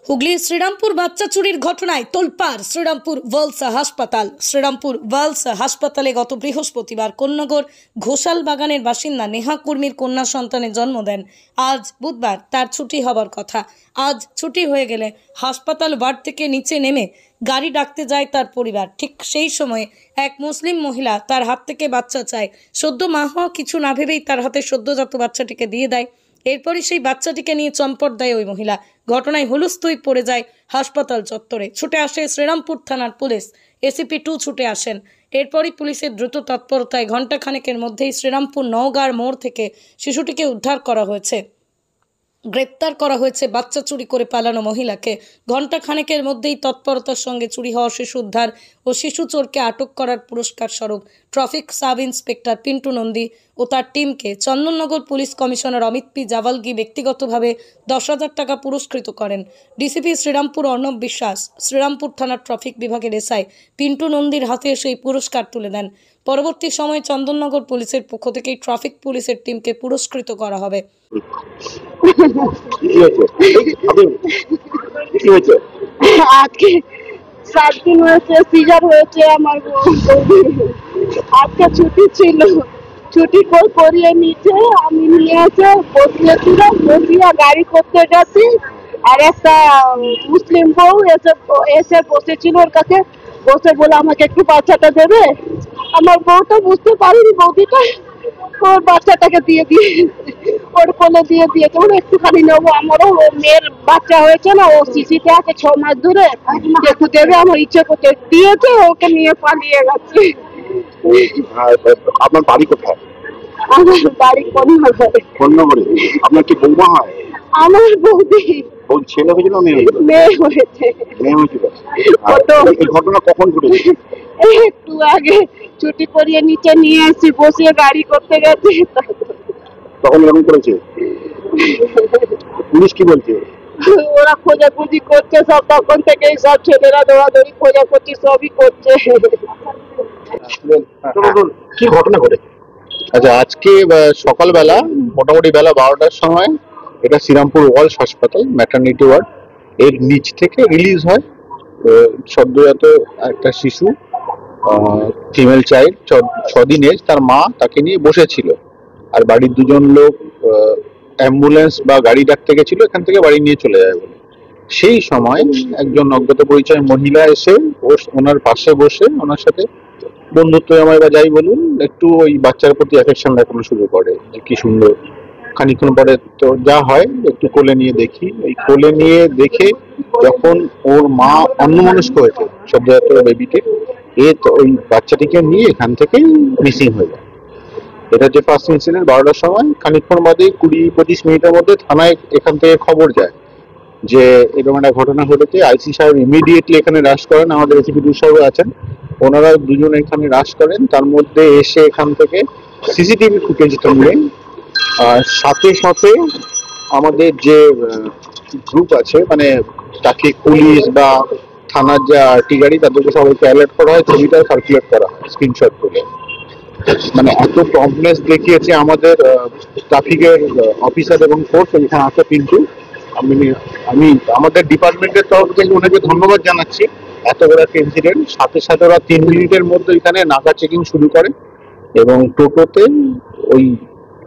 হুগলির শ্রীরামপুর বাচ্চা চুরির ঘটনায় তোলপাড় শ্রীরামপুর ওয়ার্লস হাসপাতাল। শ্রীরামপুর ওয়ার্লস হাসপাতালে গত বৃহস্পতিবার কোন্নগর ঘোষাল বাগানের বাসিন্দা নেহা কুর্মীর কন্যা সন্তানের জন্ম দেন। আজ বুধবার তার ছুটি হবার কথা। আজ ছুটি হয়ে গেলে হাসপাতাল ওয়ার্ড থেকে নিচে নেমে গাড়ি ডাকতে যায় তার পরিবার। ঠিক সেই সময়ে এক মুসলিম মহিলা তার হাত থেকে বাচ্চা চায়। সদ্য মা হওয়া কিছু না ভেবেই তার হাতে সদ্যজাত বাচ্চাটিকে দিয়ে দেয়। এরপরই সেই বাচ্চাটিকে নিয়ে চম্পট দেয় ওই মহিলা। ঘটনায় হুলস্থুল পড়ে যায় হাসপাতাল চত্বরে। ছুটে আসে শ্রীরামপুর থানার পুলিশ। এসিপি 2 ছুটে আসেন। এরপরই পুলিশের দ্রুত তৎপরতায় ঘণ্টাখানেকের মধ্যেই শ্রীরামপুর নওগাঁর মোড় থেকে শিশুটিকে উদ্ধার করা হয়েছে। গ্রেপ্তার করা হয়েছে বাচ্চা চুরি করে পালানো মহিলাকে। ঘণ্টাখানেকের মধ্যেই তৎপরতার সঙ্গে চুরি হওয়া শিশু উদ্ধার ও শিশু চোরকে আটক করার পুরস্কার স্বরূপ traffic sub inspector Pintu Nandi ও তার টিমকে Chandannagar police commissioner Amit P Jawalgi ব্যক্তিগতভাবে 10,000 টাকা পুরস্কৃত করেন। ডিসিপি শ্রীরামপুর অর্ণব বিশ্বাস শ্রীরামপুর থানার ট্রাফিক বিভাগের এসআই পিন্টু নন্দীর হাতে সেই পুরস্কার তুলে দেন। পরবর্তী সময়ে চন্দননগর পুলিশের পক্ষ থেকে ট্রাফিক পুলিশের টিমকে পুরস্কৃত করা হবে। আজকে 7 দিন হয়েছে সিজার হয়েছে আমার আজকে ছুটি ছিল। ছুটি করিয়ে নিচে আমি নিয়ে এসে বসিয়েছিলাম। বসিয়ে গাড়ি করতে গেছি আর একটা মুসলিম বউ এসে বসেছিল ওর কাছে। বসে বলে আমাকে একটু বাচ্চাটা দেবে। আমার বউটা বুঝতে পারিনি বৌদিটা ওর বাচ্চাটাকে দিয়ে ওর কোলে দিয়ে দিয়েছে। ওর একটুখানি নেবো, আমারও মেয়ের বাচ্চা হয়েছে না, ও শিশিতে আছে 6 মাস ধরে, একটু দেবে আমার ইচ্ছে করতে দিয়েছে। ওকে নিয়ে পালিয়ে গেছে। আপনার বাড়ি কোথায়? আমার বাড়ি কন্যাগরে। আপনার কি বৌমা হয়? আমার বৌদি। ছেলে হয়েছিল না মেয়ে হয়েছিল? মেয়ে হয়েছে। মেয়ে হয়েছিল। এই ঘটনা কখন ঘটেছে? একটু আগে ছুটি করিয়ে নিচে নিয়ে এসেছি, বসিয়ে গাড়ি করতে গেছে তখন এরকম করেছে। পুলিশ কি বলছে? ওরা খোঁজাখুঁজি করছে সব, তখন থেকে সব ছেলেরা দৌড়াদৌড়ি খোঁজাখুঁজি সবই করছে। কি ঘটনা ঘটেছে? আচ্ছা, আজকে সকালবেলা মোটামুটি বেলা 12টার সময় এটা শ্রীরামপুর ওয়ার্লস হাসপাতাল ম্যাটারনিটি ওয়ার্ড এর নিচ থেকে রিলিজ হয় সদ্যজাত একটা শিশু, ফিমেল চাইল্ড, 6 দিন এজ। তার মা তাকে নিয়ে বসেছিল আর বাড়ির 2 জন লোক অ্যাম্বুলেন্স বা গাড়ি ডাকতে গেছিল এখান থেকে বাড়ি নিয়ে চলে যায় বলে। সেই সময় একজন অজ্ঞাত পরিচয় মহিলা এসে ওনার পাশে বসে ওনার সাথে বন্ধুত্ব আমায় বা যাই বলুন একটু ওই বাচ্চার প্রতি অ্যাফেকশন দেখানো শুরু করে যে কি সুন্দর। খানিক্ষণ পরে তো যা হয় একটু কোলে নিয়ে দেখি। ওই কোলে নিয়ে দেখে যখন ওর মা অন্যমনস্ক হয়েছে সদ্যজাত বেবিকে, তো ওই বাচ্চাটিকে নিয়ে এখান থেকে মিসিং হয়ে যায়। এটা হচ্ছে ফার্স্ট ইনসিডেন্ট। 12টার সময় খানিক্ষণ বাদে 20-25 মিনিটের মধ্যে থানায় এখান থেকে খবর যায় যে এরকম একটা ঘটনা ঘটেছে। আইসি সাহেব ইমিডিয়েটলি এখানে রাশ করেন, আমাদের এসিপি 2 সাহেব আছেন, ওনারা 2 জন এখানে রাশ করেন। তার মধ্যে এসে এখান থেকে সিসিটিভি ফুটেজটা নিয়ে সাথে সাথে আমাদের যে গ্রুপ আছে মানে ট্রাফিক পুলিশ বা থানার যে আরটি গাড়ি তাদেরকে সবাইকে অ্যালার্ট করা হয়, ছবিটা সার্কুলেট করা হয় স্ক্রিনশট করে। মানে এত প্রম্পটনেস দেখিয়েছে আমাদের ট্রাফিকের অফিসার এবং ফোর্স এখানে আছে। কিন্তু আমি আমাদের ডিপার্টমেন্টের তরফ থেকে ওনাকে ধন্যবাদ জানাচ্ছি। এত বড় একটা ইনসিডেন্ট, সাথে সাথে ওরা 3 মিনিটের মধ্যে এখানে নাকা চেকিং শুরু করে এবং টোটোতে ওই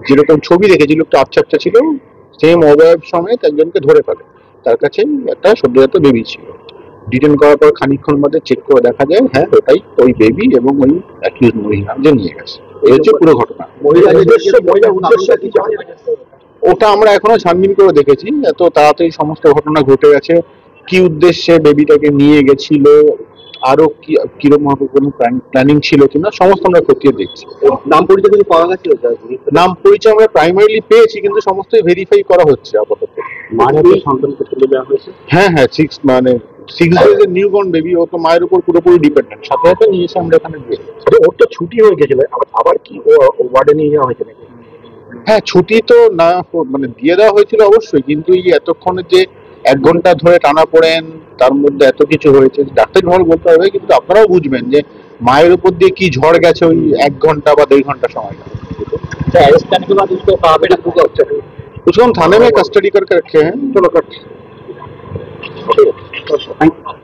যেরকম ছবি দেখেছিল একটু আবছা ছিল সেম অবয়ব সমেত একজনকে ধরে ফেলে। তার কাছে একটা সদ্যজাত বেবি ছিল। ডিটেন করার পর খানিকক্ষণ বাদে চেক করে দেখা যায় হ্যাঁ ওটাই ওই বেবি এবং ওই অ্যাকিউজ মহিলা যে নিয়ে গেছে। এই হচ্ছে পুরো ঘটনা। ওটা আমরা এখনো ছানবিন করে দেখেছি। এত তাড়াতাড়ি সমস্ত ঘটনা ঘটে গেছে, কি উদ্দেশ্যে বেবিটাকে নিয়ে গেছিল, আরো কিরকম কোনো প্ল্যানিং ছিল কিনা সমস্ত আমরা খতিয়ে দেখছি। নাম পরিচয় কিছু পাওয়া গেছে? নাম পরিচয় আমরা প্রাইমারিলি পেয়েছি কিন্তু সমস্তই ভেরিফাই করা হচ্ছে আপাতত। হ্যাঁ 6 days এর নিউবর্ন বেবি, ও তো মায়ের উপর পুরোপুরি ডিপেন্ডেন্ট। সাথে সাথে নিয়ে এসে আমরা এখানে দিয়ে ওর তো ছুটি হয়ে গেছিল, আবার কি ওয়ার্ডে নিয়ে যাওয়া হয়েছে নাকি? হ্যাঁ, ছুটি তো না মানে দিয়ে দেওয়া হয়েছিল অবশ্যই, কিন্তু এই এতক্ষণে যে 1 ঘন্টা ধরে টানা পড়েন তার মধ্যে এত কিছু হয়েছে ডাক্তার ঝড় বলতে হবে, কিন্তু আপনারাও বুঝবেন যে মায়ের উপর দিয়ে কি ঝড় গেছে ওই 1 ঘন্টা বা 1.5 ঘন্টা সময়। उसको उसको हम थाने में कस्टडी करके रखे हैं। चलो कर থ্যাংক ইউ